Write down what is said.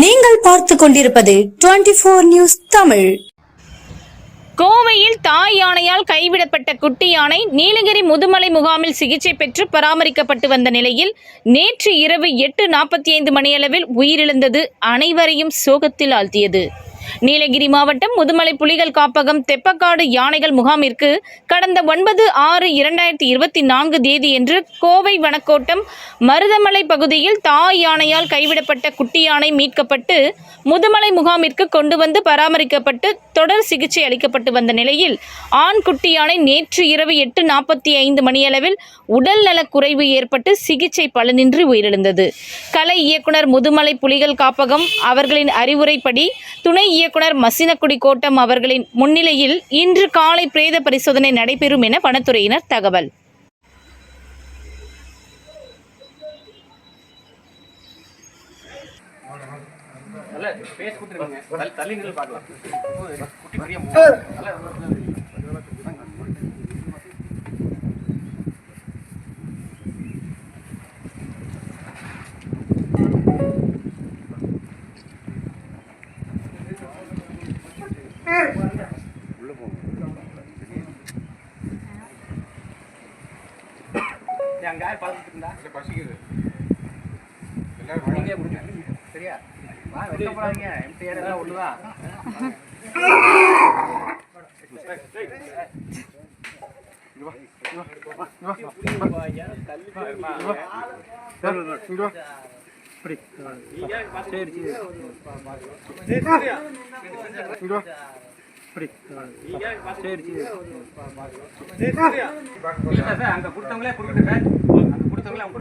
நீங்கள் பார்த்துக் கொண்டிருப்பது 24 நியூஸ் தமிழ். கோவையில் தாய் யானையால் கைவிடப்பட்ட குட்டி யானை நீலகிரி முதுமலை முகாமில் சிகிச்சை பெற்று பராமரிக்கப்பட்டு வந்த நிலையில் நேற்று இரவு 8:45 மணியளவில் உயிரிழந்தது அனைவரையும் சோகத்தில் ஆழ்த்தியது. நீலகிரி மாவட்டம் முதுமலை புலிகள் காப்பகம் தெப்பக்காடு யானைகள் முகாமிற்கு கடந்த 9/6/2024 தேதியன்று கோவை வனக்கோட்டம் மருதமலை பகுதியில் தாய் யானையால் கைவிடப்பட்ட குட்டி யானை மீட்கப்பட்டு முதுமலை முகாமிற்கு கொண்டு வந்து பராமரிக்கப்பட்டு தொடர் சிகிச்சை அளிக்கப்பட்டு வந்த நிலையில் ஆண் குட்டி யானை நேற்று இரவு 8:45 மணியளவில் உடல் நலக்குறைவு ஏற்பட்டு சிகிச்சை பலனின்றி உயிரிழந்தது. கலை இயக்குனர் முதுமலை புலிகள் காப்பகம் அவர்களின் அறிவுரைப்படி துணை இயக்குனர் மசினக்குடி கோட்டம் அவர்களின் முன்னிலையில் இன்று காலை பிரேத பரிசோதனை நடைபெறும் என வனத்துறையினர் தகவல். அங்காய பார்த்துட்டு பசிக்குது எல்லாரும் நீங்க கொடுங்க சரியா வா வெட்ட போறாங்க எம்டிஆர் எல்லாம் ஒண்ணுதான் அங்க கொடுத்தவங்களே கொடுக்குறேன் அங்க கொடுத்தவங்களே அவங்க